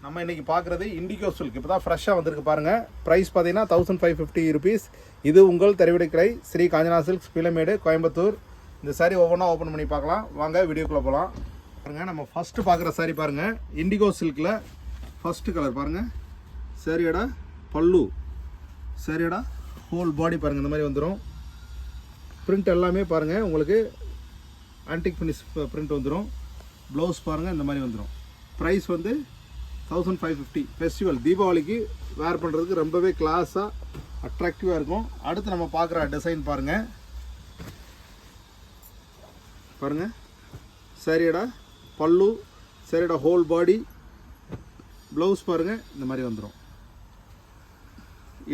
நம்ம இன்றைக்கி பார்க்குறது இண்டிகோ சில்க் இப்போ தான் ஃப்ரெஷ்ஷாக வந்திருக்கு பாருங்கள். ப்ரைஸ் பார்த்தீங்கன்னா 1550 rupees. இது உங்கள் தறிவிடை கடை ஸ்ரீ காஞ்சனா சில்க்ஸ், பீளமேடு, கோயம்புத்தூர். இந்த சாரீ ஒவ்வொன்றா ஓப்பன் பண்ணி பார்க்கலாம். வாங்க வீடியோக்குள்ளே போகலாம். பாருங்கள், நம்ம ஃபஸ்ட்டு பார்க்குற சாரீ பாருங்கள். இண்டிகோ சில்கில் ஃபஸ்ட்டு கலர் பாருங்கள். சாரியோட பல்லு, சாரியோட ஹோல் பாடி பாருங்கள் இந்த மாதிரி வந்துடும். பிரிண்ட் எல்லாமே பாருங்கள் உங்களுக்கு ஆன்டிக் ஃபினிஷ் பிரிண்ட் வந்துடும். ப்ளவுஸ் பாருங்கள் இந்த மாதிரி வந்துடும். ப்ரைஸ் வந்து 1550. ஃபெஸ்டிவல் தீபாவளிக்கு வேர் பண்ணுறதுக்கு ரொம்பவே கிளாஸாக அட்ராக்டிவாக இருக்கும். அடுத்து நம்ம பார்க்குற டிசைன் பாருங்கள். பாருங்கள், சாரியோட பல்லு, சாரியோட ஹோல் பாடி, ப்ளவுஸ் பாருங்கள் இந்த மாதிரி வந்துடும்.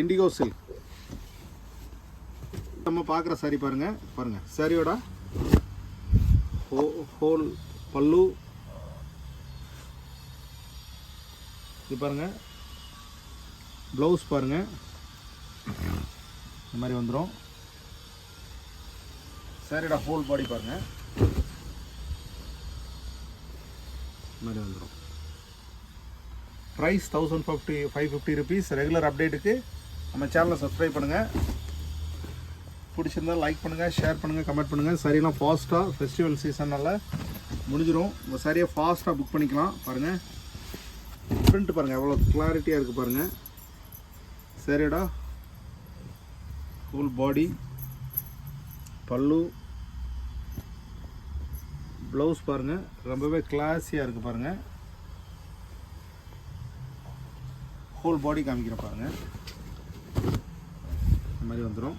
இண்டிகோ சில்க் நம்ம பார்க்குற சாரி பாருங்கள். பாருங்கள், சாரியோட ஹோல் பல்லு இது பாருங்கள், ப்ளவுஸ் பாருங்கள் இந்த மாதிரி வந்துடும். சாரியோட ஹோல் பாடி பாருங்கள் இந்த மாதிரி வந்துடும். Price 1550 rupees. ரெகுலர் அப்டேட்டுக்கு நம்ம சேனலை சப்ஸ்கிரைப் பண்ணுங்கள். பிடிச்சிருந்தால் லைக் பண்ணுங்கள், ஷேர் பண்ணுங்கள், கமெண்ட் பண்ணுங்கள். சாரியெல்லாம் ஃபாஸ்ட்டாக ஃபெஸ்டிவல் சீசனால் முடிஞ்சிடும். உங்கள் சாரியை ஃபாஸ்ட்டாக புக் பண்ணிக்கலாம். பாருங்கள், பிரிண்ட் பாருங்கள் எவ்வளோ கிளாரிட்டியாக இருக்குது பாருங்கள். சாரியோட ஃபுல் பாடி, பல்லு, ப்ளவுஸ் பாருங்கள் ரொம்பவே கிளாஸியாக இருக்குது பாருங்கள். ஹோல் பாடி காமிக்கிற பாருங்கள் இந்த மாதிரி வந்துடும்.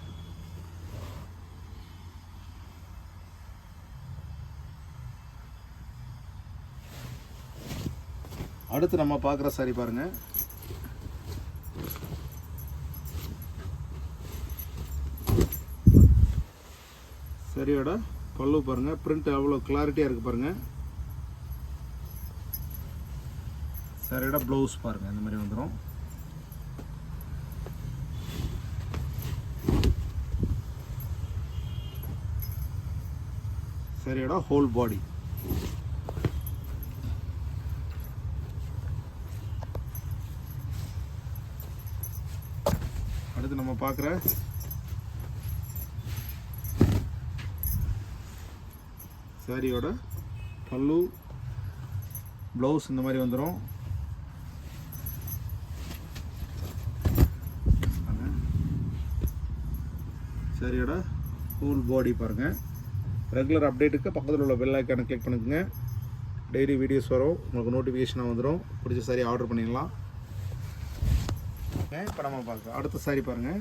அடுத்து நம்ம பார்க்குற சாரி பாருங்கள். சாரியோட பல்லு பாருங்கள், பிரிண்ட் எவ்வளோ கிளாரிட்டியாக இருக்குது பாருங்கள். சாரியோட ப்ளவுஸ் பாருங்கள் இந்த மாதிரி வந்துடும். சாரியோட ஹோல் பாடி. அடுத்து நம்ம பார்க்குற சாரியோட பல்லு, ப்ளவுஸ் இந்த மாதிரி வந்துடும். சாரியோட ஹோல் பாடி பாருங்கள். ரெகுலர் அப்டேட்டுக்கு பக்கத்தில் உள்ள பெல் ஐக்கானை கிளிக் பண்ணிக்கோங்க. டெய்லி வீடியோஸ் வரும், உங்களுக்கு நோட்டிஃபிகேஷனாக வந்துடும். பிடிச்ச சாரி ஆர்டர் பண்ணிடலாம். இப்போ நம்ம பார்க்கலாம் அடுத்த சாரி பாருங்கள்.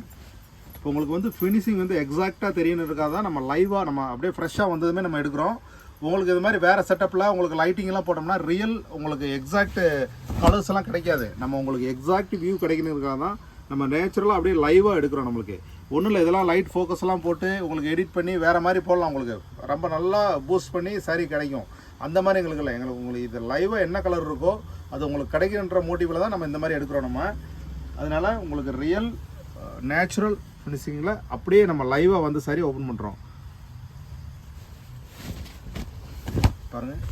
இப்போ உங்களுக்கு வந்து ஃபினிஷிங் வந்து எக்ஸாக்டாக தெரியணுன்றதுக்காக தான் நம்ம லைவாக நம்ம அப்படியே ஃப்ரெஷ்ஷாக வந்ததுமே நம்ம எடுக்கிறோம். உங்களுக்கு இது மாதிரி வேறு செட்டப்பில் உங்களுக்கு லைட்டிங்கெல்லாம் போட்டோம்னா ரியல் உங்களுக்கு எக்ஸாக்ட் கலர்ஸ் எல்லாம் கிடைக்காது. நம்ம உங்களுக்கு எக்ஸாக்ட் வியூ கிடைக்கணுன்றதுக்காக தான் நம்ம நேச்சுரலாக அப்படியே லைவாக எடுக்கிறோம். நம்மளுக்கு ஒன்றும் இல்லை, இதெல்லாம் லைட் ஃபோக்கஸ் எல்லாம் போட்டு உங்களுக்கு எடிட் பண்ணி வேறு மாதிரி போடலாம். உங்களுக்கு ரொம்ப நல்லா பூஸ்ட் பண்ணி சாரி கிடைக்கும். அந்த மாதிரி எங்களுக்கு இல்லை, உங்களுக்கு இது லைவாக என்ன கலர் இருக்கோ அது உங்களுக்கு கிடைக்குன்ற மோட்டிவில் தான் நம்ம இந்த மாதிரி எடுக்கிறோம். நம்ம அதனால் உங்களுக்கு ரியல் நேச்சுரல் ஃபினிஷிங்கில் அப்படியே நம்ம லைவாக வந்து சாரி ஓப்பன் பண்ணுறோம். பாருங்கள்,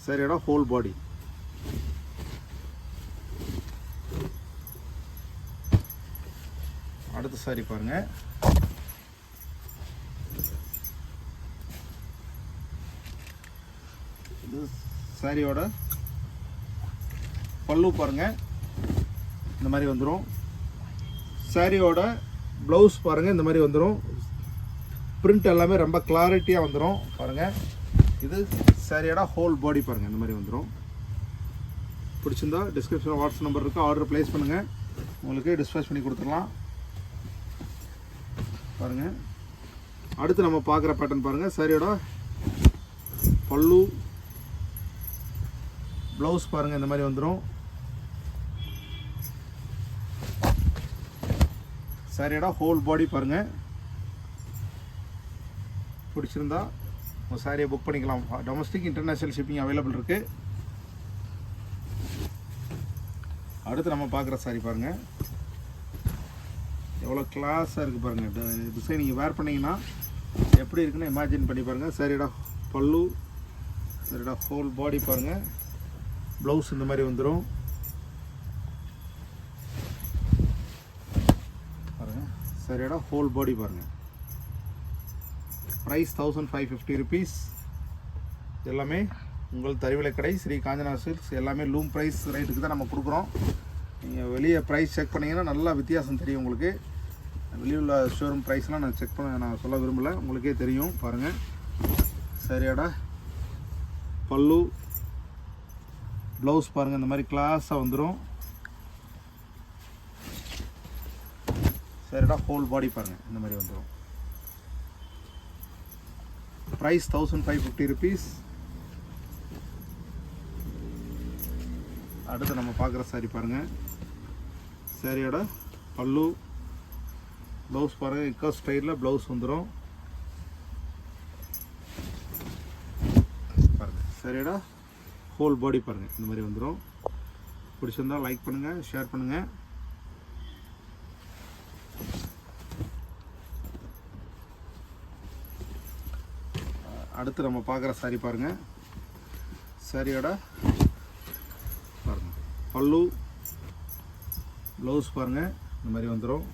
சாரியோட ஹோல் பாடி. அடுத்த சாரி பாருங்கள். இது சாரியோட பல்லு பாருங்கள் இந்த மாதிரி வந்துடும். சாரியோட ப்ளவுஸ் பாருங்கள் இந்த மாதிரி வந்துடும். பிரிண்ட் எல்லாமே ரொம்ப கிளாரிட்டியாக வந்துடும் பாருங்கள். இது சாரியோட ஹோல் பாடி பாருங்கள் இந்த மாதிரி வந்துடும். பிடிச்சிருந்தா டிஸ்கிரிப்ஷனில் வாட்ஸ்அப் நம்பர் இருக்குது, ஆர்டர் ப்ளேஸ் பண்ணுங்கள், உங்களுக்கு டிஸ்பேச் பண்ணி கொடுத்துடலாம். பாருங்கள், அடுத்து நம்ம பார்க்குற பேட்டர்ன் பாருங்கள். சாரியோட பல்லு, ப்ளவுஸ் பாருங்கள் இந்த மாதிரி வந்துடும். சாரியோட ஹோல் பாடி பாருங்கள். பிடிச்சிருந்தா உங்கள் சாரியை புக் பண்ணிக்கலாம். டொமஸ்டிக் இன்டர்நேஷ்னல் ஷிப்பிங் அவைலபிள் இருக்குது. அடுத்து நம்ம பார்க்குற சாரி பாருங்கள் எவ்வளோ கிளாஸாக இருக்குது பாருங்கள். டிசைன் நீங்கள் வேர் பண்ணிங்கன்னா எப்படி இருக்குன்னு இமேஜின் பண்ணி பாருங்கள். சாரியோட பல்லு, சாரியோட ஹோல் பாடி பாருங்கள். ப்ளவுஸ் இந்த மாதிரி வந்துடும். சரியாடா ஹோல் பாடி பாருங்கள். Price 1550 rupees. எல்லாமே உங்கள் தறிவிலை கடை ஸ்ரீ காஞ்சனா சில்க்ஸ். எல்லாமே லூம் ப்ரைஸ் ரேட்டுக்கு தான் நம்ம கொடுக்குறோம். நீங்கள் வெளியே ப்ரைஸ் செக் பண்ணிங்கன்னா நல்லா வித்தியாசம் தெரியும் உங்களுக்கு. வெளியே உள்ள ஷோரூம் ப்ரைஸ்லாம் நான் சொல்ல விரும்பலை, உங்களுக்கே தெரியும் பாருங்கள். சரியாடா பல்லு ப்ளவுஸ் பாருங்கள், இந்த மாதிரி கிளாஸாக வந்துடும். சரிடா ஹோல் பாடி பாருங்கள், இந்த மாதிரி வந்துடும். Price 1550 rupees. அடுத்து நம்ம பார்க்குற சாரி பாருங்கள். சாரியோட பல்லு ப்ளவுஸ் பாருங்கள், இக்கா ஸ்டைலில் ப்ளவுஸ் வந்துடும் பாருங்கள். சாரியோட ஹோல் பாடி பாருங்கள், இந்த மாதிரி வந்துடும். பிடிச்சிருந்தால் லைக் பண்ணுங்கள், ஷேர் பண்ணுங்கள். அடுத்து நம்ம பார்க்குற சாரி பாருங்கள். சாரியோட பாருங்கள் பல்லு ப்ளவுஸ் பாருங்கள், இந்த மாதிரி வந்துடும்.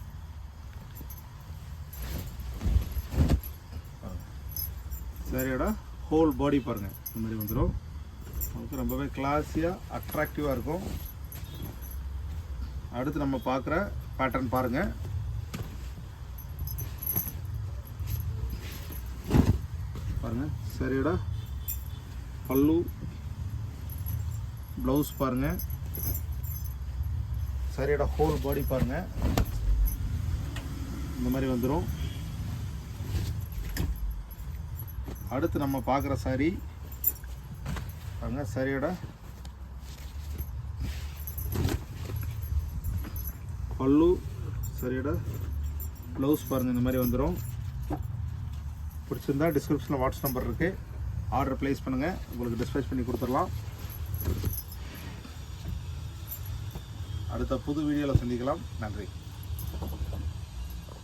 சாரியோட ஹோல் பாடி பாருங்கள், இந்த மாதிரி வந்துடும். நமக்கு ரொம்பவே கிளாஸியாக அட்ராக்டிவாக இருக்கும். அடுத்து நம்ம பார்க்குற பேட்டர்ன் பாருங்கள். பாருங்கள் சாரியோட பல்லு ப்ளவுஸ் பாருங்கள், சாரியோட ஹோல் பாடி பாருங்கள், இந்த மாதிரி வந்துடும். அடுத்து நம்ம பார்க்குற சாரி பாருங்கள். சாரியோட பல்லு சாரியோட ப்ளவுஸ் பாருங்கள், இந்த மாதிரி வந்துடும். பிடிச்சிருந்தா டிஸ்கிரிப்ஷனில் வாட்ஸ்அப் நம்பர் இருக்குது, ஆர்டர் ப்ளேஸ் பண்ணுங்கள், உங்களுக்கு டிஸ்பேச் பண்ணி கொடுத்துடலாம். அடுத்த புது வீடியோவில் சந்திக்கலாம். நன்றி.